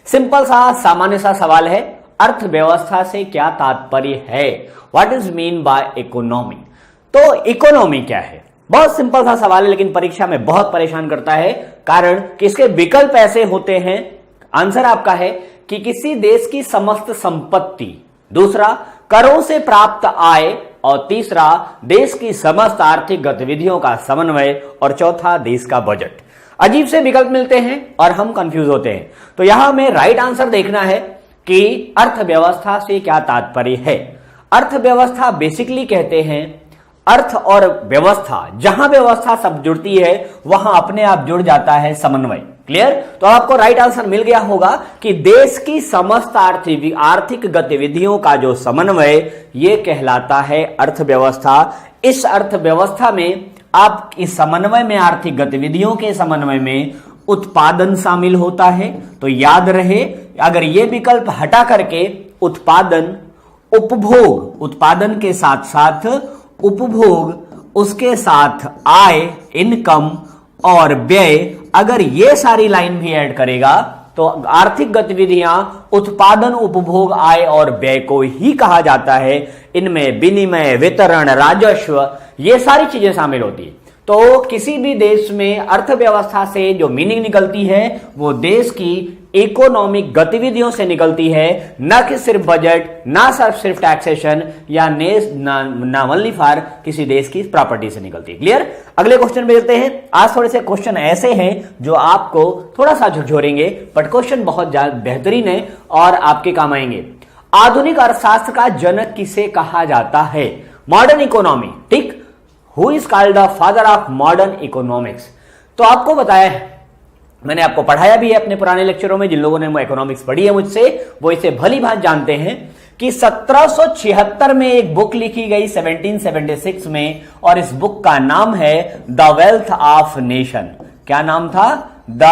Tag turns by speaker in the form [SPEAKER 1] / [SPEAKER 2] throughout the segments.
[SPEAKER 1] Simple सा सामान्य सा सवाल है, अर्थव्यवस्था से क्या तात्पर्य है, what is mean by economy. तो इकोनॉमी क्या है, बहुत सिंपल सा सवाल है लेकिन परीक्षा में बहुत परेशान करता है, कारण कि इसके विकल्प ऐसे होते हैं। आंसर आपका है कि किसी देश की समस्त संपत्ति, दूसरा करों से प्राप्त आय, और तीसरा देश की समस्त आर्थिक गतिविधियों का समन्वय, और चौथा देश का बजट। अजीब से विकल्प मिलते हैं और हम कंफ्यूज होते हैं। तो यहां हमें राइट आंसर देखना है कि अर्थव्यवस्था से क्या तात्पर्य है। अर्थव्यवस्था बेसिकली कहते हैं अर्थ और व्यवस्था, जहां व्यवस्था सब जुड़ती है वहां अपने आप जुड़ जाता है समन्वय। क्लियर? तो आपको राइट आंसर मिल गया होगा कि देश की समस्त आर्थिक गतिविधियों का जो समन्वय, ये कहलाता है अर्थव्यवस्था। इस अर्थव्यवस्था में आप इस समन्वय में, आर्थिक गतिविधियों के समन्वय में उत्पादन शामिल होता है। तो याद रहे, अगर ये विकल्प हटा करके उत्पादन, उपभोग, उत्पादन के साथ साथ उपभोग, उसके साथ आय, इनकम और व्यय, अगर ये सारी लाइन भी ऐड करेगा तो आर्थिक गतिविधियां उत्पादन, उपभोग, आय और व्यय को ही कहा जाता है। इनमें विनिमय, वितरण, राजस्व, ये सारी चीजें शामिल होती है। तो किसी भी देश में अर्थव्यवस्था से जो मीनिंग निकलती है वो देश की इकोनॉमिक गतिविधियों से निकलती है, न कि सिर्फ बजट, ना सिर्फ टैक्सेशन, या ना ओनली फॉर किसी देश की प्रॉपर्टी से निकलती है। क्लियर? अगले क्वेश्चन पे चलते हैं। आज थोड़े से क्वेश्चन ऐसे हैं जो आपको थोड़ा सा झकझोरेंगे, बट क्वेश्चन बहुत बेहतरीन है और आपके काम आएंगे। आधुनिक अर्थशास्त्र का जनक किसे कहा जाता है? मॉडर्न इकोनॉमी, ठीक। Who is called the father of modern economics? तो आपको बताया है, मैंने आपको पढ़ाया भी है अपने पुराने लेक्चरों में। जिन लोगों ने इकोनॉमिक्स पढ़ी है मुझसे, वो इसे भली भांति जानते हैं कि 1776 में एक बुक लिखी गई 1776 में, और इस बुक का नाम है द वेल्थ ऑफ नेशन। क्या नाम था? The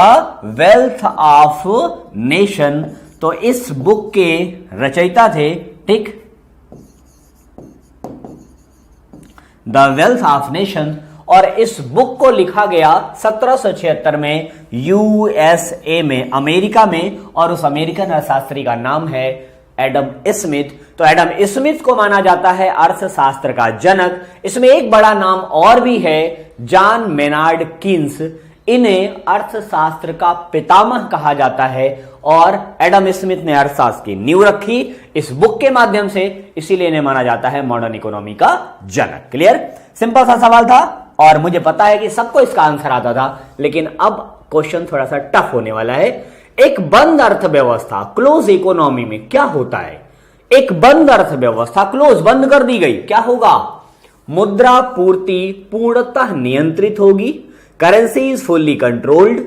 [SPEAKER 1] wealth of nation. तो इस बुक के रचयिता थे, ठीक, द वेल्थ ऑफ नेशन। और इस बुक को लिखा गया 1776 में यूएसए में, अमेरिका में, और उस अमेरिकन अर्थशास्त्री का नाम है एडम स्मिथ। तो एडम स्मिथ को माना जाता है अर्थशास्त्र का जनक। इसमें एक बड़ा नाम और भी है, जॉन मेनार्ड कीन्स। इन्हें अर्थशास्त्र का पितामह कहा जाता है, और एडम स्मिथ ने अर्थशास्त्र की नींव रखी इस बुक के माध्यम से, इसीलिए इन्हें माना जाता है मॉडर्न इकोनॉमी का जनक। क्लियर? सिंपल सा सवाल था और मुझे पता है कि सबको इसका आंसर आता था, लेकिन अब क्वेश्चन थोड़ा सा टफ होने वाला है। एक बंद अर्थव्यवस्था, क्लोज इकोनॉमी में क्या होता है? एक बंद अर्थव्यवस्था, क्लोज, बंद कर दी गई, क्या होगा? मुद्रा पूर्ति पूर्णतः नियंत्रित होगी, करेंसी इज फुल्ली कंट्रोल्ड,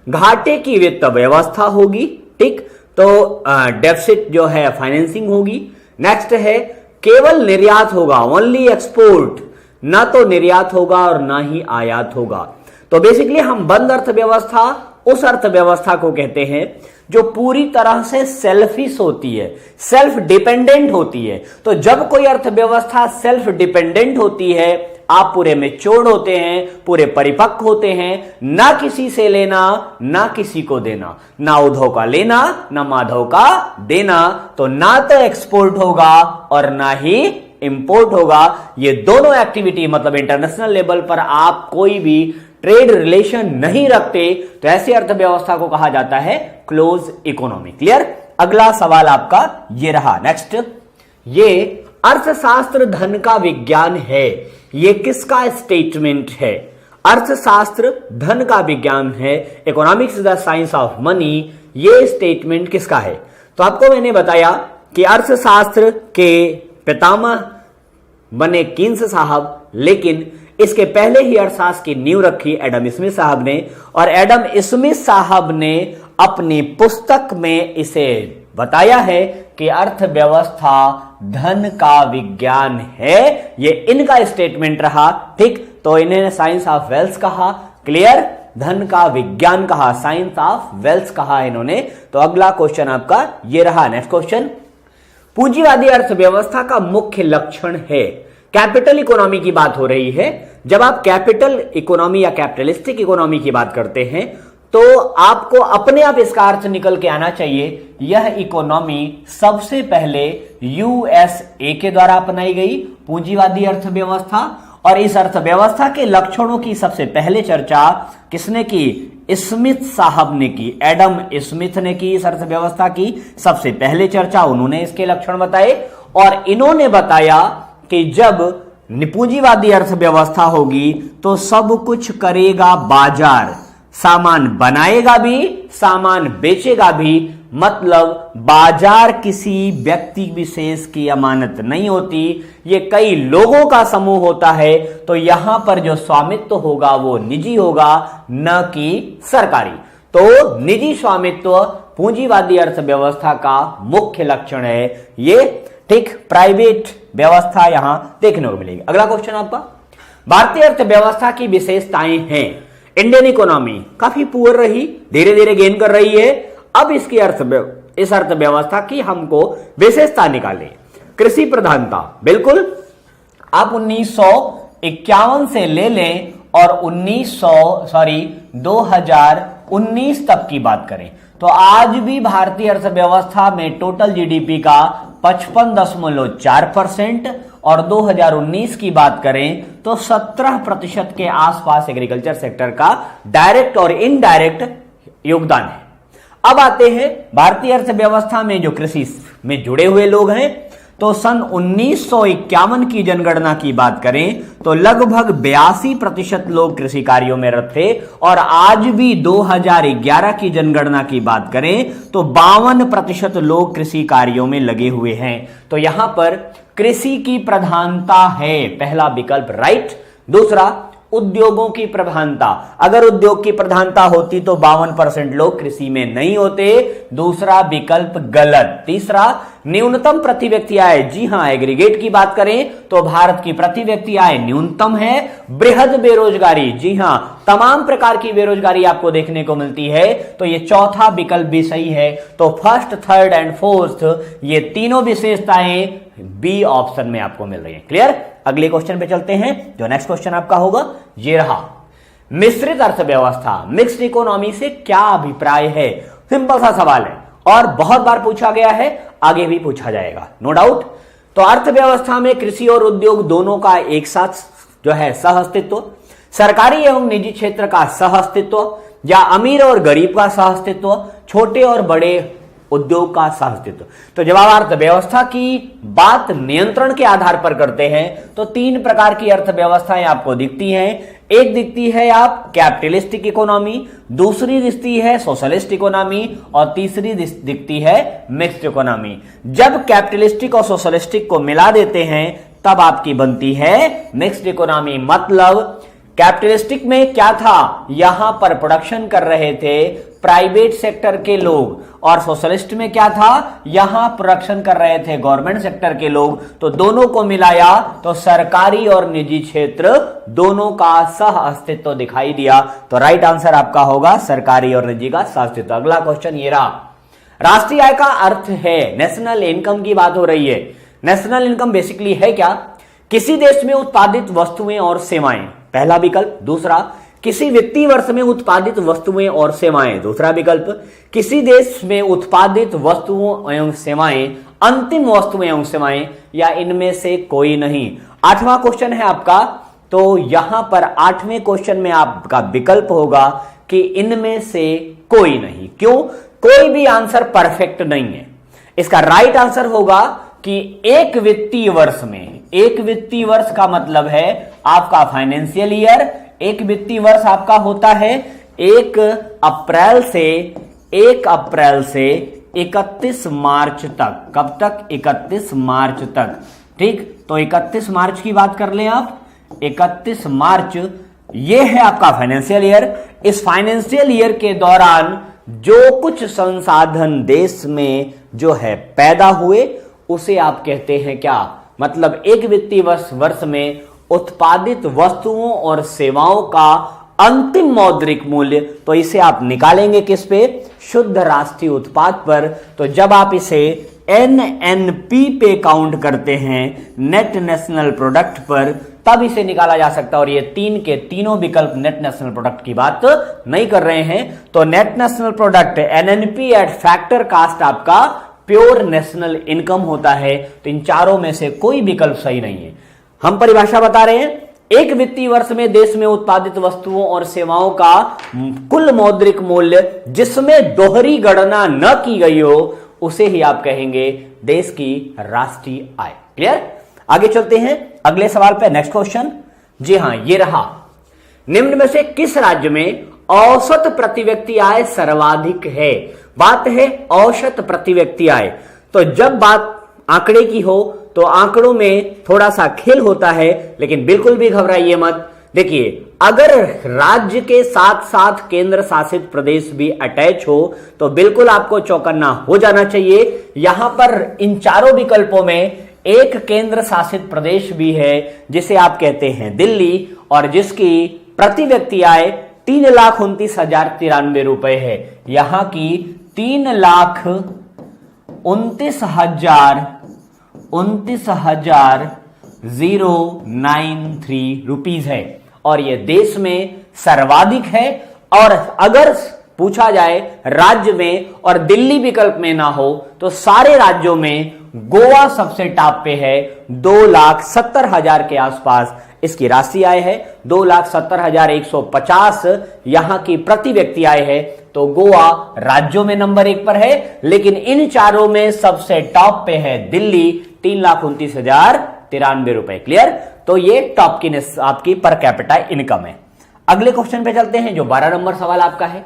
[SPEAKER 1] घाटे की वित्त व्यवस्था होगी, ठीक। तो डेफिसिट जो है फाइनेंसिंग होगी। नेक्स्ट है केवल निर्यात होगा, ओनली एक्सपोर्ट, ना तो निर्यात होगा और ना ही आयात होगा। तो बेसिकली हम बंद अर्थव्यवस्था उस अर्थव्यवस्था को कहते हैं जो पूरी तरह से सेल्फिश होती है, सेल्फ डिपेंडेंट होती है। तो जब कोई अर्थव्यवस्था सेल्फ डिपेंडेंट होती है, आप पूरे मैच्योर्ड होते हैं, पूरे परिपक्व होते हैं, ना किसी से लेना ना किसी को देना, ना उद्धव का लेना ना माधव का देना, तो ना तो एक्सपोर्ट होगा और ना ही इंपोर्ट होगा। ये दोनों एक्टिविटी, मतलब इंटरनेशनल लेवल पर आप कोई भी ट्रेड रिलेशन नहीं रखते, तो ऐसी अर्थव्यवस्था को कहा जाता है क्लोज इकोनॉमी। क्लियर? अगला सवाल आपका ये रहा। नेक्स्ट, ये अर्थशास्त्र धन का विज्ञान है, ये किसका स्टेटमेंट है? अर्थशास्त्र धन का विज्ञान है, economics is the science of money, ये स्टेटमेंट किसका है? तो आपको मैंने बताया कि अर्थशास्त्र के पितामह बने कीन्स साहब, लेकिन इसके पहले ही अर्थशास्त्र की नींव रखी एडम स्मिथ साहब ने, और एडम स्मिथ साहब ने अपनी पुस्तक में इसे बताया है कि अर्थव्यवस्था धन का विज्ञान है। ये इनका स्टेटमेंट रहा, ठीक। तो इन्हें साइंस ऑफ वेल्थ कहा। क्लियर? धन का विज्ञान कहा, साइंस ऑफ वेल्थ कहा इन्होंने। तो अगला क्वेश्चन आपका ये रहा। नेक्स्ट क्वेश्चन, पूंजीवादी अर्थव्यवस्था का मुख्य लक्षण है। कैपिटल इकोनॉमी की बात हो रही है। जब आप कैपिटल इकोनॉमी या कैपिटलिस्टिक इकोनॉमी की बात करते हैं तो आपको अपने आप इसका अर्थ निकल के आना चाहिए, यह इकोनॉमी सबसे पहले यूएसए के द्वारा अपनाई गई पूंजीवादी अर्थव्यवस्था, और इस अर्थव्यवस्था के लक्षणों की सबसे पहले चर्चा किसने की? स्मिथ साहब ने की, एडम स्मिथ ने की। इस अर्थव्यवस्था की सबसे पहले चर्चा उन्होंने इसके लक्षण बताए, और इन्होंने बताया कि जब पूंजीवादी अर्थव्यवस्था होगी तो सब कुछ करेगा बाजार, सामान बनाएगा भी, सामान बेचेगा भी, मतलब बाजार किसी व्यक्ति विशेष की अमानत नहीं होती, ये कई लोगों का समूह होता है। तो यहां पर जो स्वामित्व होगा वो निजी होगा, न कि सरकारी। तो निजी स्वामित्व पूंजीवादी अर्थव्यवस्था का मुख्य लक्षण है ये, ठीक। प्राइवेट व्यवस्था यहां देखने को मिलेगी। अगला क्वेश्चन आपका, भारतीय अर्थव्यवस्था की विशेषताएं हैं। इंडियन इकोनॉमी काफी पुअर रही, धीरे धीरे गेन कर रही है। अब इसकी इस अर्थव्यवस्था की हमको विशेषता निकाले। कृषि प्रधानता, बिल्कुल आप 1951 से ले लें और 2019 तक की बात करें तो आज भी भारतीय अर्थव्यवस्था में टोटल जीडीपी का 55.4%, और 2019 की बात करें तो 17% के आसपास एग्रीकल्चर सेक्टर का डायरेक्ट और इनडायरेक्ट योगदान है। अब आते हैं भारतीय अर्थव्यवस्था में जो कृषि में जुड़े हुए लोग हैं, तो सन 1951 की जनगणना की बात करें तो लगभग 82% लोग कृषि कार्यों में रत थे, और आज भी 2011 की जनगणना की बात करें तो 52% लोग कृषि कार्यों में लगे हुए हैं। तो यहां पर कृषि की प्रधानता है, पहला विकल्प राइट। दूसरा, उद्योगों की प्रधानता, अगर उद्योग की प्रधानता होती तो 52% लोग कृषि में नहीं होते, दूसरा विकल्प गलत। तीसरा, न्यूनतम प्रति व्यक्ति आय, जी हां एग्रीगेट की बात करें तो भारत की प्रति व्यक्ति आय न्यूनतम है। बृहद बेरोजगारी, जी हां तमाम प्रकार की बेरोजगारी आपको देखने को मिलती है, तो ये चौथा विकल्प भी सही है। तो फर्स्ट, थर्ड एंड फोर्थ ये तीनों विशेषताएं बी ऑप्शन में आपको मिल रही है। क्लियर? अगले क्वेश्चन पे चलते हैं, जो नेक्स्ट क्वेश्चन आपका होगा ये रहा, मिश्रित अर्थव्यवस्था, मिक्स्ड इकोनॉमी से क्या अभिप्राय है? सिंपल सा सवाल है और बहुत बार पूछा गया है, आगे भी पूछा जाएगा, नो डाउट। तो अर्थव्यवस्था में कृषि और उद्योग दोनों का एक साथ जो है सह अस्तित्व, सरकारी एवं निजी क्षेत्र का सह अस्तित्व, या अमीर और गरीब का सह अस्तित्व, छोटे और बड़े उद्योग का सह अस्तित्व। तो जब आप अर्थव्यवस्था की बात नियंत्रण के आधार पर करते हैं तो तीन प्रकार की अर्थव्यवस्थाएं आपको दिखती हैं। एक दिखती है आप कैपिटलिस्टिक इकोनॉमी, दूसरी दिखती है सोशलिस्ट इकोनॉमी, और तीसरी दिखती है मिक्स्ड इकोनॉमी। जब कैपिटलिस्टिक और सोशलिस्टिक को मिला देते हैं तब आपकी बनती है मिक्स्ड इकोनॉमी। मतलब कैपिटलिस्टिक में क्या था, यहां पर प्रोडक्शन कर रहे थे प्राइवेट सेक्टर के लोग, और सोशलिस्ट में क्या था, यहां प्रोडक्शन कर रहे थे गवर्नमेंट सेक्टर के लोग। तो दोनों को मिलाया तो सरकारी और निजी क्षेत्र दोनों का सह अस्तित्व दिखाई दिया। तो राइट आंसर आपका होगा सरकारी और निजी का सह अस्तित्व। अगला क्वेश्चन ये रहा, राष्ट्रीय आय का अर्थ है, नेशनल इनकम की बात हो रही है। नेशनल इनकम बेसिकली है क्या? किसी देश में उत्पादित वस्तुएं और सेवाएं, पहला विकल्प। दूसरा, किसी वित्तीय वर्ष में उत्पादित वस्तुएं और सेवाएं, दूसरा विकल्प। किसी देश में उत्पादित वस्तुओं एवं सेवाएं, अंतिम वस्तुएं एवं सेवाएं, या इनमें से कोई नहीं। 8वां क्वेश्चन है आपका, तो यहां पर 8वें क्वेश्चन में आपका विकल्प होगा कि इनमें से कोई नहीं। क्यों? कोई भी आंसर परफेक्ट नहीं है। इसका राइट आंसर होगा कि एक वित्तीय वर्ष में, एक वित्तीय वर्ष का मतलब है आपका फाइनेंशियल ईयर, एक वित्तीय वर्ष आपका होता है 1 अप्रैल से 31 मार्च तक। कब तक? 31 मार्च तक, ठीक। तो 31 मार्च की बात कर लें आप, 31 मार्च ये है आपका फाइनेंशियल ईयर। इस फाइनेंशियल ईयर के दौरान जो कुछ संसाधन देश में जो है पैदा हुए उसे आप कहते हैं क्या? मतलब एक वित्तीय वर्ष में उत्पादित वस्तुओं और सेवाओं का अंतिम मौद्रिक मूल्य, तो इसे आप निकालेंगे किस पे? शुद्ध राष्ट्रीय उत्पाद पर। तो जब आप इसे NNP पे काउंट करते हैं, नेट नेशनल प्रोडक्ट पर, तब इसे निकाला जा सकता है। और ये तीन के तीनों विकल्प नेट नेशनल प्रोडक्ट की बात नहीं कर रहे हैं। तो net national product NNP at factor cost आपका प्योर नेशनल इनकम होता है। तो इन चारों में से कोई विकल्प सही नहीं है। हम परिभाषा बता रहे हैं, एक वित्तीय वर्ष में देश में उत्पादित वस्तुओं और सेवाओं का कुल मौद्रिक मूल्य जिसमें दोहरी गणना न की गई हो उसे ही आप कहेंगे देश की राष्ट्रीय आय। क्लियर? आगे चलते हैं अगले सवाल पे। नेक्स्ट क्वेश्चन, जी हां ये रहा, निम्न में से किस राज्य में औसत प्रति व्यक्ति आय सर्वाधिक है? बात है औसत प्रति व्यक्ति आय। तो जब बात आंकड़े की हो तो आंकड़ों में थोड़ा सा खेल होता है, लेकिन बिल्कुल भी घबराइए मत। देखिए, अगर राज्य के साथ साथ केंद्र शासित प्रदेश भी अटैच हो तो बिल्कुल आपको चौकन्ना हो जाना चाहिए। यहां पर इन चारों विकल्पों में एक केंद्र शासित प्रदेश भी है जिसे आप कहते हैं दिल्ली, और जिसकी प्रति व्यक्ति आय 3,29,093 रुपए है। यहां की 3,29,093 रुपीज है, और यह देश में सर्वाधिक है। और अगर पूछा जाए राज्य में और दिल्ली विकल्प में ना हो तो सारे राज्यों में गोवा सबसे टॉप पे है। 2,70,000 के आसपास इसकी राशि आय है। 2,70,150 यहां की प्रति व्यक्ति आय है। तो गोवा राज्यों में नंबर 1 पर है, लेकिन इन चारों में सबसे टॉप पे है दिल्ली, 3,29,093 रुपए। क्लियर? तो ये टॉप की आपकी पर कैपिटा इनकम है। अगले क्वेश्चन पे चलते हैं जो 12 नंबर सवाल आपका है।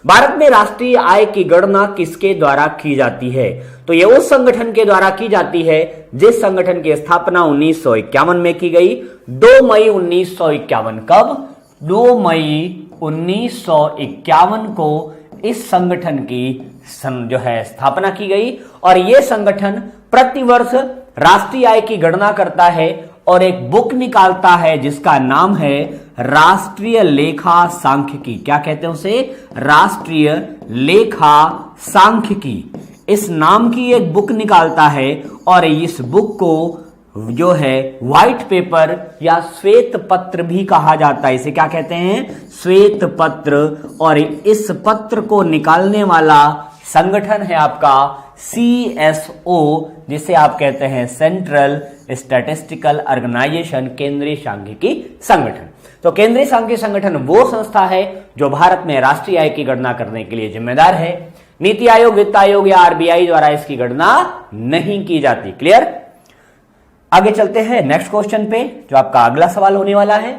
[SPEAKER 1] भारत में राष्ट्रीय आय की गणना किसके द्वारा की जाती है? तो यह उस संगठन के द्वारा की जाती है जिस संगठन की स्थापना 1951 में की गई। 2 मई 1951। कब? 2 मई 1951 को इस संगठन की जो है स्थापना की गई, और यह संगठन प्रतिवर्ष राष्ट्रीय आय की गणना करता है और एक बुक निकालता है जिसका नाम है राष्ट्रीय लेखा सांख्यिकी। क्या कहते हैं उसे? राष्ट्रीय लेखा सांख्यिकी। इस नाम की एक बुक निकालता है, और इस बुक को जो है व्हाइट पेपर या श्वेत पत्र भी कहा जाता है। इसे क्या कहते हैं? श्वेत पत्र। और इस पत्र को निकालने वाला संगठन है आपका CSO, जिसे आप कहते हैं सेंट्रल स्टैटिस्टिकल ऑर्गेनाइजेशन, केंद्रीय सांख्यिकी संगठन। तो केंद्रीय सांख्यिकी संगठन वो संस्था है जो भारत में राष्ट्रीय आय की गणना करने के लिए जिम्मेदार है। नीति आयोग, वित्त आयोग या RBI द्वारा इसकी गणना नहीं की जाती। क्लियर? आगे चलते हैं नेक्स्ट क्वेश्चन पे जो आपका अगला सवाल होने वाला है।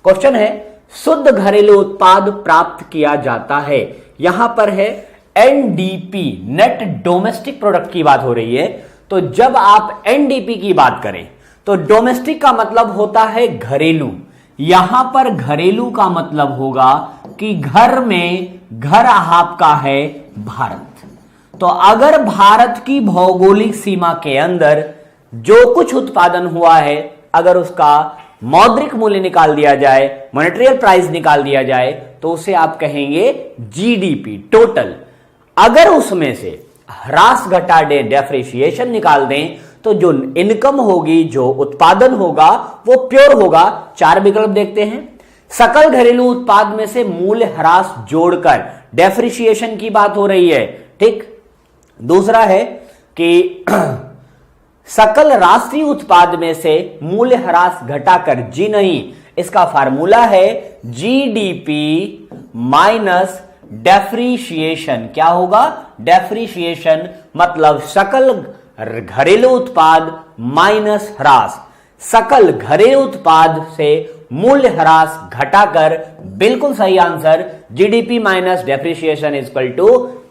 [SPEAKER 1] क्वेश्चन है, शुद्ध घरेलू उत्पाद प्राप्त किया जाता है। यहां पर है NDP, नेट डोमेस्टिक प्रोडक्ट की बात हो रही है। तो जब आप NDP की बात करें तो डोमेस्टिक का मतलब होता है घरेलू। यहां पर घरेलू का मतलब होगा कि घर में, घर आपका है भारत। तो अगर भारत की भौगोलिक सीमा के अंदर जो कुछ उत्पादन हुआ है, अगर उसका मौद्रिक मूल्य निकाल दिया जाए, मॉनेटरी प्राइस निकाल दिया जाए, तो उसे आप कहेंगे GDP टोटल। अगर उसमें से ह्रास घटा दे, डेप्रिसिएशन निकाल दें, तो जो इनकम होगी, जो उत्पादन होगा वो प्योर होगा। 4 विकल्प देखते हैं। सकल घरेलू उत्पाद में से मूल्य ह्रास जोड़कर, डेप्रिसिएशन की बात हो रही है, ठीक। दूसरा है कि सकल राष्ट्रीय उत्पाद में से मूल्य ह्रास घटाकर, जी नहीं, इसका फार्मूला है GDP माइनस डेप्रिसिएशन। क्या होगा? डेप्रिसिएशन मतलब सकल घरेलू उत्पाद माइनस ह्रास। सकल घरेलू उत्पाद से मूल्य ह्रास घटाकर, बिल्कुल सही answer, GDP minus depreciation is equal to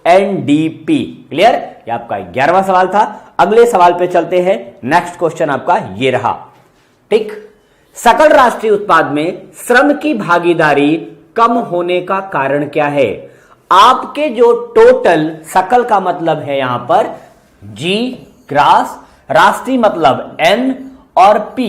[SPEAKER 1] NDP। Clear? ये आपका 11वां सवाल था। अगले सवाल पे चलते हैं। नेक्स्ट क्वेश्चन आपका ये रहा, ठीक। सकल राष्ट्रीय उत्पाद में श्रम की भागीदारी कम होने का कारण क्या है? आपके जो टोटल, सकल का मतलब है यहां पर G ग्रास, राष्ट्रीय मतलब N, और P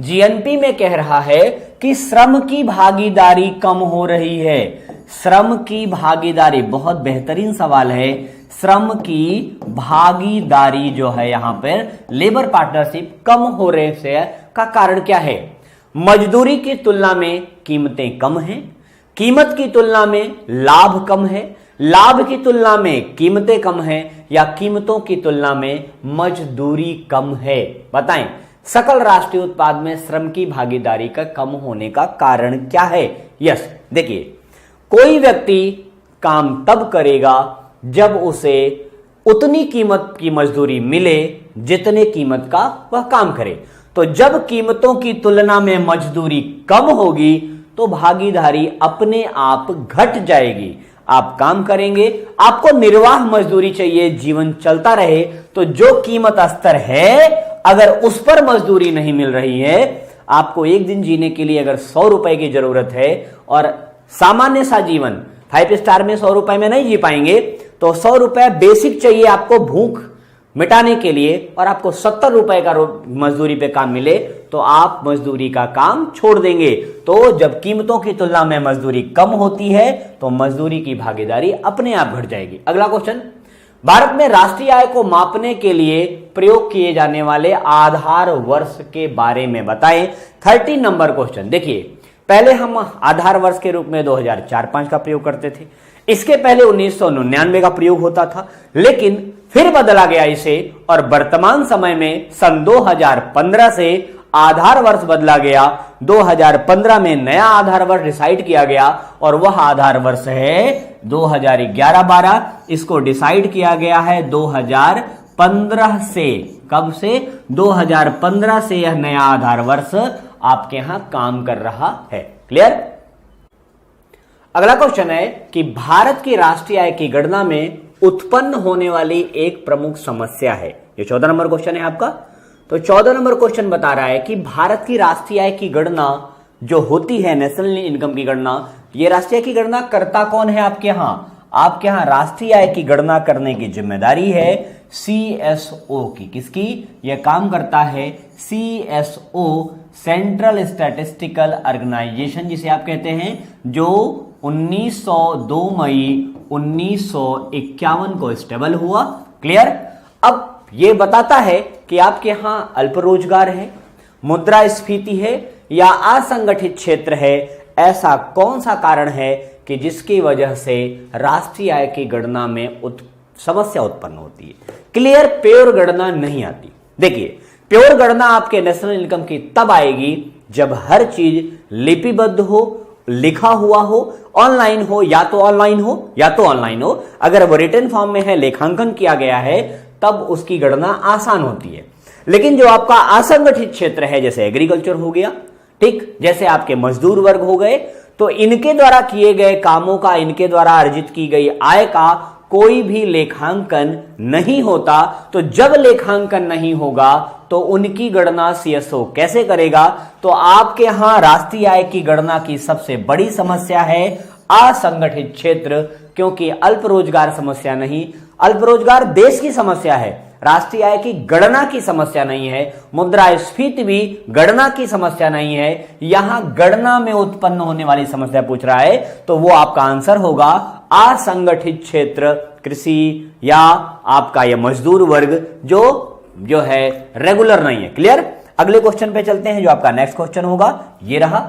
[SPEAKER 1] GNP में कह रहा है कि श्रम की भागीदारी कम हो रही है। श्रम की भागीदारी, बहुत बेहतरीन सवाल है। श्रम की भागीदारी जो है यहां पर लेबर पार्टनरशिप कम हो रहे से का कारण क्या है? मजदूरी की तुलना में कीमतें कम हैं, कीमत की तुलना में लाभ कम है, लाभ की तुलना में कीमतें कम हैं, या कीमतों की तुलना में मजदूरी कम है? बताएं, सकल राष्ट्रीय उत्पाद में श्रम की भागीदारी का कम होने का कारण क्या है? यस, देखिए, कोई व्यक्ति काम तब करेगा जब उसे उतनी कीमत की मजदूरी मिले जितने कीमत का वह काम करे। तो जब कीमतों की तुलना में मजदूरी कम होगी तो भागीदारी अपने आप घट जाएगी। आप काम करेंगे, आपको निर्वाह मजदूरी चाहिए, जीवन चलता रहे, तो जो कीमत स्तर है अगर उस पर मजदूरी नहीं मिल रही है, आपको एक दिन जीने के लिए अगर 100 रुपए की जरूरत है और सामान्य सा जीवन 5 स्टार में 100 रुपए में नहीं जी पाएंगे, तो 100 रुपए बेसिक चाहिए आपको भूख मिटाने के लिए, और आपको 70 रुपए का मजदूरी पे काम मिले तो आप मजदूरी का काम छोड़ देंगे। तो जब कीमतों की तुलना में मजदूरी कम होती है तो मजदूरी की भागीदारी अपने आप घट जाएगी। अगला क्वेश्चन, भारत में राष्ट्रीय आय को मापने के लिए प्रयोग किए जाने वाले आधार वर्ष के बारे में बताएं। 13 नंबर क्वेश्चन। देखिए, पहले हम आधार वर्ष के रूप में 2004-05 का प्रयोग करते थे, इसके पहले 1999 का प्रयोग होता था, लेकिन फिर बदला गया इसे, और वर्तमान समय में सन 2015 से आधार वर्ष बदला गया। 2015 में नया आधार वर्ष डिसाइड किया गया और वह आधार वर्ष है 2011-12। इसको डिसाइड किया गया है 2015 से। कब से? 2015 से यह नया आधार वर्ष आपके यहां काम कर रहा है। क्लियर? अगला क्वेश्चन है कि भारत की राष्ट्रीय आय की गणना में उत्पन्न होने वाली एक प्रमुख समस्या है। ये 14 नंबर क्वेश्चन है आपका। तो 14 नंबर क्वेश्चन बता रहा है कि भारत की राष्ट्रीय आय की गणना जो होती है, नेशनल इनकम की गणना, ये राष्ट्रीय आय की गणना करता कौन है आपके यहां? आपके यहां राष्ट्रीय आय की गणना करने की जिम्मेदारी है सीएसओ की। किसकी? यह काम करता है सीएसओ, सेंट्रल स्टैटिस्टिकल ऑर्गेनाइजेशन जिसे आप कहते हैं, जो 2 मई 1951 को स्टेबल हुआ। क्लियर? अब यह बताता है कि आपके यहां अल्प रोजगार है, मुद्रास्फीति है या असंगठित क्षेत्र है। ऐसा कौन सा कारण है कि जिसकी वजह से राष्ट्रीय आय की गणना में समस्या उत्पन्न होती है? क्लियर? प्योर गणना नहीं आती। देखिए, प्योर गणना आपके नेशनल इनकम की तब आएगी जब हर चीज लिपिबद्ध हो, लिखा हुआ हो, ऑनलाइन हो, या तो ऑनलाइन हो या तो ऑनलाइन हो। अगर वो रिटन फॉर्म में है, लेखांकन किया गया है, तब उसकी गणना आसान होती है। लेकिन जो आपका असंगठित क्षेत्र है, जैसे एग्रीकल्चर हो गया, ठीक, जैसे आपके मजदूर वर्ग हो गए, तो इनके द्वारा किए गए कामों का, इनके द्वारा अर्जित की गई आय का कोई भी लेखांकन नहीं होता। तो जब लेखांकन नहीं होगा तो उनकी गणना सीएसओ कैसे करेगा? तो आपके यहां राष्ट्रीय आय की गणना की सबसे बड़ी समस्या है असंगठित क्षेत्र, क्योंकि अल्प रोजगार समस्या नहीं, अल्प रोजगार देश की समस्या है, राष्ट्रीय आय की गणना की समस्या नहीं है, मुद्रास्फीति भी गणना की समस्या नहीं है। यहां गणना में उत्पन्न होने वाली समस्या पूछ रहा है, तो वो आपका आंसर होगा असंगठित क्षेत्र, कृषि या आपका यह मजदूर वर्ग जो है रेगुलर नहीं है। क्लियर? अगले क्वेश्चन पे चलते हैं, जो आपका नेक्स्ट क्वेश्चन होगा, ये रहा।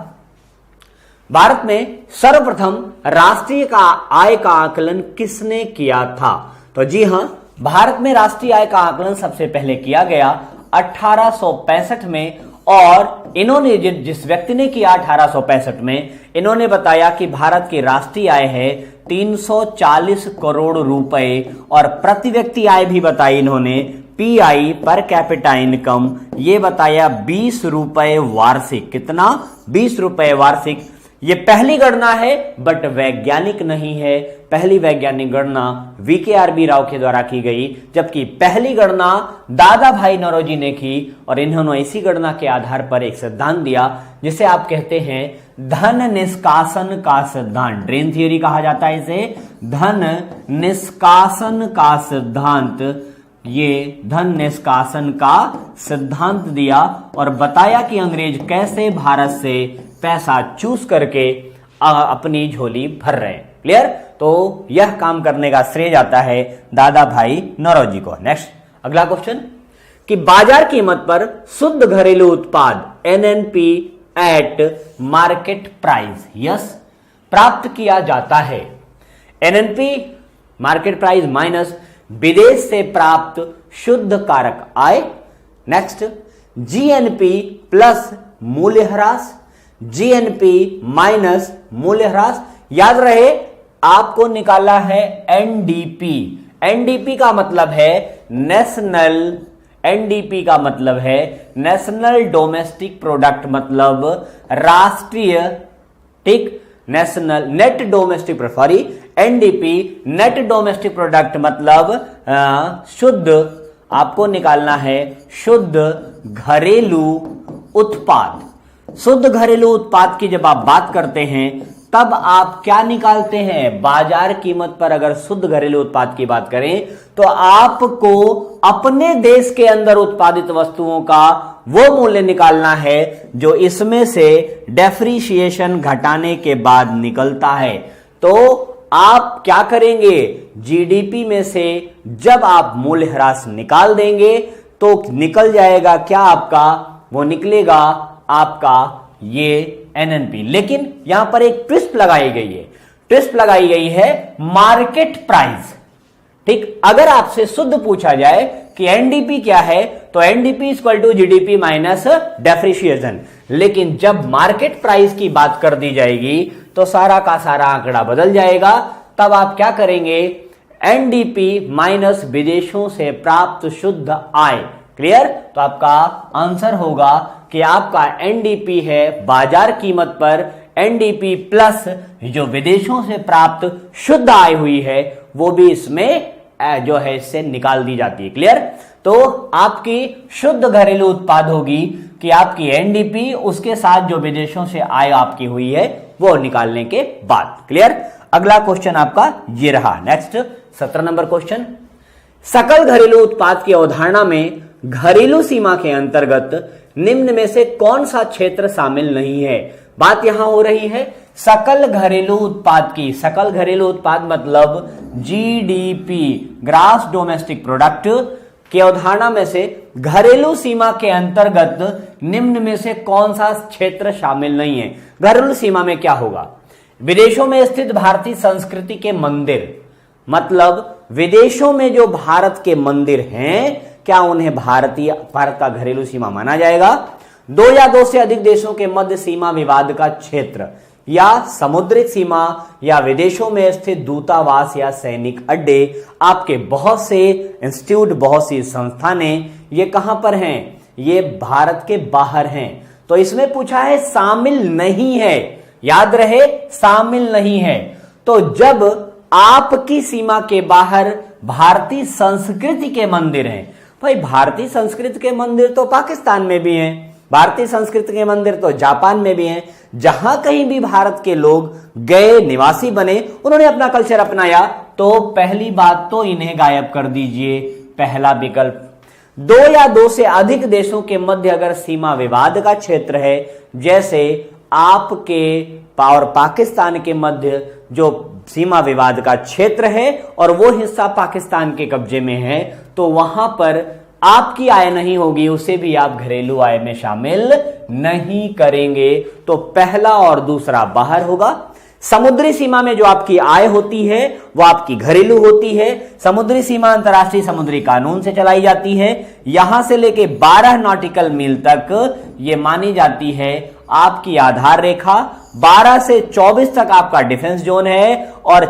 [SPEAKER 1] भारत में सर्वप्रथम राष्ट्रीय आय का आकलन किसने किया था? तो जी हां, भारत में राष्ट्रीय आय का आकलन सबसे पहले किया गया 1865 में, और इन्होंने जिस व्यक्ति ने किया 1865 में, इन्होंने बताया कि भारत की राष्ट्रीय आय है 340 करोड़ रुपए, और प्रति व्यक्ति आय भी बताई इन्होंने, पीआई पर कैपिटा इनकम, ये बताया 20 रुपए वार्षिक। कितना? 20 रुपए वार्षिक। ये पहली गणना है बट वैज्ञानिक नहीं है। पहली वैज्ञानिक गणना वीकेआरबी राव के द्वारा की गई, जबकि पहली गणना दादा भाई नौरोजी ने की, और इन्होंने इसी गणना के आधार पर एक सिद्धांत दिया जिसे आप कहते हैं धन निष्कासन का सिद्धांत। ड्रेन थियरी कहा जाता है इसे, धन निष्कासन का सिद्धांत। ये धन निष्कासन का सिद्धांत दिया और बताया कि अंग्रेज कैसे भारत से पैसा चूस करके अपनी झोली भर रहे हैं। क्लियर? तो यह काम करने का श्रेय जाता है दादा भाई नौरोजी को। नेक्स्ट, अगला क्वेश्चन कि बाजार कीमत पर शुद्ध घरेलू उत्पाद NNP eight market price, yes, प्राप्त किया जाता है। एनएनपी मार्केट प्राइस माइनस विदेश से प्राप्त शुद्ध कारक आय। नेक्स्ट जीएनपी प्लस मूल्यह्रास, जीएनपी माइनस मूल्यह्रास। याद रहे आपको निकाला है एनडीपी। एनडीपी का मतलब है नेशनल, एनडीपी का मतलब है नेशनल डोमेस्टिक प्रोडक्ट, मतलब राष्ट्रीय, ठीक, national net domestic, sorry, NDP net domestic product मतलब शुद्ध, आपको निकालना है शुद्ध घरेलू उत्पाद। शुद्ध घरेलू उत्पाद की जब आप बात करते हैं तब आप क्या निकालते हैं, बाजार कीमत पर। अगर शुद्ध घरेलू उत्पाद की बात करें तो आपको अपने देश के अंदर उत्पादित वस्तुओं का वो मूल्य निकालना है जो इसमें से डेप्रिसिएशन घटाने के बाद निकलता है। तो आप क्या करेंगे, जीडीपी में से जब आप मूल्यह्रास निकाल देंगे तो निकल जाएगा क्या आपका, वो निकलेगा आपका ये एनएनपी। लेकिन यहां पर एक ट्विस्ट लगाई गई है, ट्विस्ट लगाई गई है मार्केट प्राइस, ठीक। अगर आपसे शुद्ध पूछा जाए कि एनडीपी क्या है तो NDP equal to GDP minus depreciation, लेकिन जब मार्केट प्राइस की बात कर दी जाएगी तो सारा का सारा आंकड़ा बदल जाएगा। तब आप क्या करेंगे, एनडीपी माइनस विदेशों से प्राप्त शुद्ध आय। क्लियर? तो आपका आंसर होगा कि आपका एनडीपी है बाजार कीमत पर, एनडीपी प्लस जो विदेशों से प्राप्त शुद्ध आय हुई है वो भी इसमें जो है इससे निकाल दी जाती है। क्लियर? तो आपकी शुद्ध घरेलू उत्पाद होगी कि आपकी एनडीपी उसके साथ जो विदेशों से आय आपकी हुई है वो निकालने के बाद। क्लियर? अगला क्वेश्चन आपका ये रहा। नेक्स्ट 17 नंबर क्वेश्चन, सकल घरेलू उत्पाद की अवधारणा में घरेलू सीमा के अंतर्गत निम्न में से कौन सा क्षेत्र शामिल नहीं है। बात यहां हो रही है सकल घरेलू उत्पाद की। सकल घरेलू उत्पाद मतलब जीडीपी, ग्रॉस डोमेस्टिक प्रोडक्ट की अवधारणा में से घरेलू सीमा के अंतर्गत निम्न में से कौन सा क्षेत्र शामिल नहीं है। घरेलू सीमा में क्या होगा, विदेशों में स्थित भारतीय संस्कृति के मंदिर, मतलब विदेशों में जो भारत के मंदिर हैं क्या उन्हें भारत का घरेलू सीमा माना जाएगा। दो या दो से अधिक देशों के मध्य सीमा विवाद का क्षेत्र या समुद्रिक सीमा या विदेशों में स्थित दूतावास या सैनिक अड्डे, आपके बहुत से इंस्टीट्यूट, बहुत सी संस्थानें ये कहां पर हैं, ये भारत के बाहर हैं। तो इसमें पूछा है शामिल नहीं है, याद रहे शामिल नहीं है। तो जब आपकी सीमा के बाहर भारतीय संस्कृति के मंदिर हैं, भाई भारतीय संस्कृति के मंदिर तो पाकिस्तान में भी हैं, भारतीय संस्कृति के मंदिर तो जापान में भी हैं। जहां कहीं भी भारत के लोग गए, निवासी बने, उन्होंने अपना कल्चर अपनाया, तो पहली बात तो इन्हें गायब कर दीजिए, पहला विकल्प। दो या दो से अधिक देशों के मध्य अगर सीमा विवाद का क्षेत्र है, जैसे आपके और पाकिस्तान के मध्य जो सीमा विवाद का क्षेत्र है और वो हिस्सा पाकिस्तान के कब्जे में है, तो वहां पर आपकी आय नहीं होगी, उसे भी आप घरेलू आय में शामिल नहीं करेंगे। तो पहला और दूसरा बाहर होगा। समुद्री सीमा में जो आपकी आय होती है वो आपकी घरेलू होती है। समुद्री सीमा अंतर्राष्ट्रीय समुद्री कानून से चलाई जाती है। यहां से लेके 12 नॉटिकल मील तक ये मानी जाती है आपकी आधार रेखा। 12 से 24 तक आपका डिफेंस जोन है और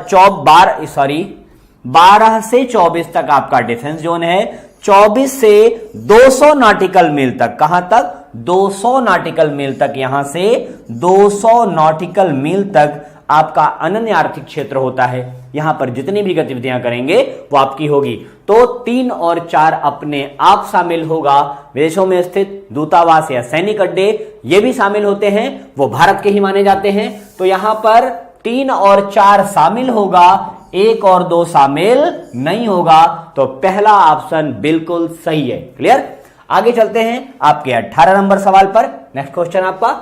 [SPEAKER 1] 12 से 24 तक आपका डिफेंस जोन है। 24 से 200 नॉटिकल मील तक, कहां तक, 200 नॉटिकल मील तक, यहां से 200 नॉटिकल मील तक आपका अनन्य आर्थिक क्षेत्र होता है। यहां पर जितनी भी गतिविधियां करेंगे वो आपकी होगी। तो 3 और 4 अपने आप शामिल होगा। विदेशों में स्थित दूतावास या सैनिक अड्डे ये भी शामिल होते हैं, वो भारत के ही माने जाते हैं। तो यहां पर 3 और 4 शामिल होगा, 1 और 2 शामिल नहीं होगा। तो पहला ऑप्शन बिल्कुल सही है। क्लियर? आगे चलते हैं आपके 18 नंबर सवाल पर। नेक्स्ट क्वेश्चन आपका,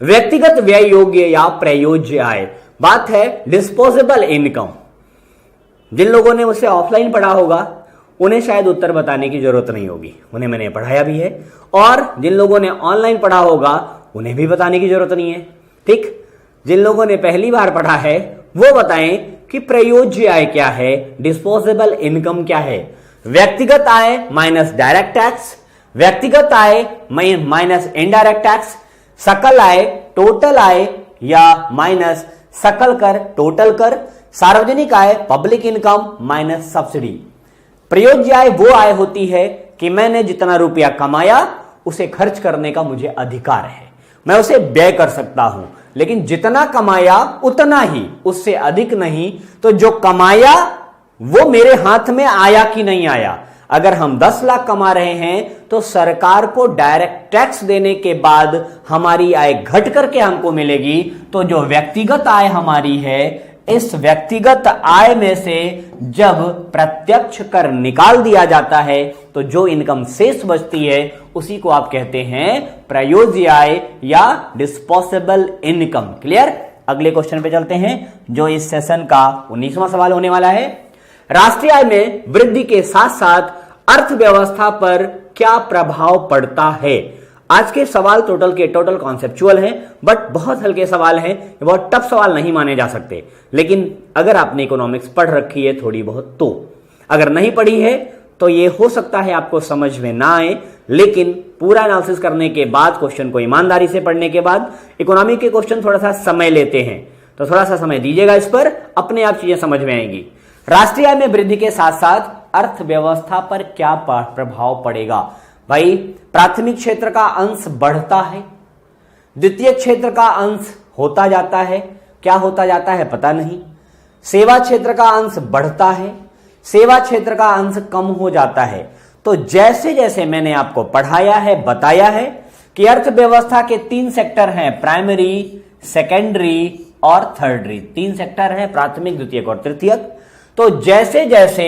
[SPEAKER 1] व्यक्तिगत व्यय योग्य या प्रयोज्य आय। बात है डिस्पोजेबल इनकम। जिन लोगों ने उसे ऑफलाइन पढ़ा होगा उन्हें शायद उत्तर बताने की जरूरत नहीं होगी, उन्हें मैंने पढ़ाया भी है। और जिन लोगों ने ऑनलाइन पढ़ा होगा उन्हें भी बताने की जरूरत नहीं है। ठीक, जिन लोगों ने पहली बार पढ़ा है वो बताएं कि प्रयोज्य आय क्या है, डिस्पोजेबल इनकम क्या है। व्यक्तिगत आय माइनस डायरेक्ट टैक्स, व्यक्तिगत आय माइनस इनडायरेक्ट टैक्स, सकल आय टोटल आय या माइनस सकल कर टोटल कर, सार्वजनिक आय पब्लिक इनकम माइनस सब्सिडी। प्रयोज्य आय वो आय होती है कि मैंने जितना रुपया कमाया उसे खर्च करने का मुझे अधिकार है, मैं उसे व्यय कर सकता हूं, लेकिन जितना कमाया उतना ही, उससे अधिक नहीं। तो जो कमाया वो मेरे हाथ में आया कि नहीं आया। अगर हम 10 लाख कमा रहे हैं तो सरकार को डायरेक्ट टैक्स देने के बाद हमारी आय घट करके हमको मिलेगी। तो जो व्यक्तिगत आय हमारी है, इस व्यक्तिगत आय में से जब प्रत्यक्ष कर निकाल दिया जाता है तो जो इनकम शेष बचती है उसी को आप कहते हैं प्रयोज्य आय या डिस्पोजेबल इनकम। क्लियर? अगले क्वेश्चन पे चलते हैं जो इस सेशन का 19वां सवाल होने वाला है। राष्ट्रीय आय में वृद्धि के साथ साथ अर्थव्यवस्था पर क्या प्रभाव पड़ता है? आज के सवाल टोटल कॉन्सेप्चुअल हैं, बट बहुत हल्के सवाल हैं, बहुत टफ सवाल नहीं माने जा सकते। लेकिन अगर आपने इकोनॉमिक्स पढ़ रखी है थोड़ी बहुत, तो अगर नहीं पढ़ी है तो ये हो सकता है आपको समझ में ना आए, लेकिन पूरा एनालिसिस करने के बाद, क्वेश्चन को ईमानदारी से पढ़ने के बाद, इकोनॉमी के क्वेश्चन थोड़ा सा समय लेते हैं, तो थोड़ा सा समय दीजिएगा इस पर, अपने आप चीजें समझ में आएंगी। राष्ट्रीय आय में वृद्धि के साथ साथ अर्थव्यवस्था पर क्या प्रभाव पड़ेगा? भाई, प्राथमिक क्षेत्र का अंश बढ़ता है, द्वितीय क्षेत्र का अंश होता जाता है, क्या होता जाता है पता नहीं। सेवा क्षेत्र का अंश बढ़ता है, सेवा क्षेत्र का अंश कम हो जाता है। तो जैसे जैसे मैंने आपको पढ़ाया है, बताया है कि अर्थव्यवस्था के 3 सेक्टर हैं, प्राइमरी, सेकेंडरी और थर्डरी। 3 सेक्टर हैं, प्राथमिक, द्वितीयक और तृतीयक। तो जैसे जैसे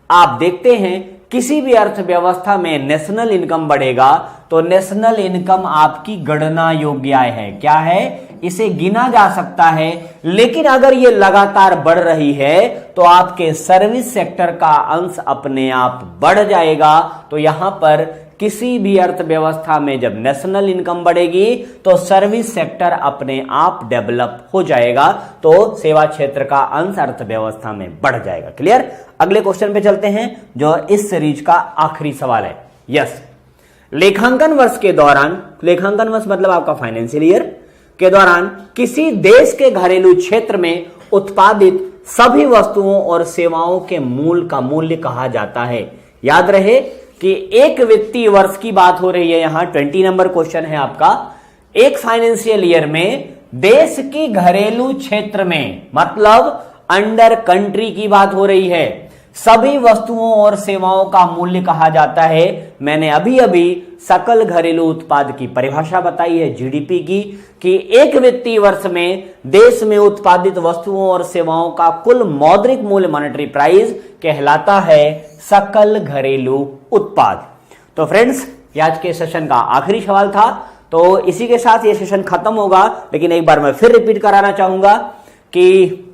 [SPEAKER 1] आप देखते हैं किसी भी अर्थव्यवस्था में नेशनल इनकम बढ़ेगा तो नेशनल इनकम आपकी गणना योग्य आय है। क्या है? इसे गिना जा सकता है। लेकिन अगर ये लगातार बढ़ रही है तो आपके सर्विस सेक्टर का अंश अपने आप बढ़ जाएगा। तो यहां पर किसी भी अर्थव्यवस्था में जब नेशनल इनकम बढ़ेगी तो सर्विस सेक्टर अपने आप डेवलप हो जाएगा, तो सेवा क्षेत्र का अंश अर्थव्यवस्था में बढ़ जाएगा। क्लियर? अगले क्वेश्चन पे चलते हैं जो इस सीरीज का आखिरी सवाल है। यस, लेखांकन वर्ष के दौरान, लेखांकन वर्ष मतलब आपका फाइनेंशियल ईयर के दौरान, किसी देश के घरेलू क्षेत्र में उत्पादित सभी वस्तुओं और सेवाओं के मूल का मूल्य कहा जाता है। याद रहे कि एक वित्तीय वर्ष की बात हो रही है, यहां 20 नंबर क्वेश्चन है आपका। एक फाइनेंशियल ईयर में देश की घरेलू क्षेत्र में, मतलब अंडर कंट्री की बात हो रही है, सभी वस्तुओं और सेवाओं का मूल्य कहा जाता है। मैंने अभी अभी सकल घरेलू उत्पाद की परिभाषा बताई है, जीडीपी की, कि एक वित्तीय वर्ष में देश में उत्पादित वस्तुओं और सेवाओं का कुल मौद्रिक मूल्य, मॉनेटरी प्राइस, कहलाता है सकल घरेलू उत्पाद। तो फ्रेंड्स, ये आज के सेशन का आखिरी सवाल था, तो इसी के साथ ये सेशन खत्म होगा। लेकिन एक बार मैं फिर रिपीट कराना चाहूंगा कि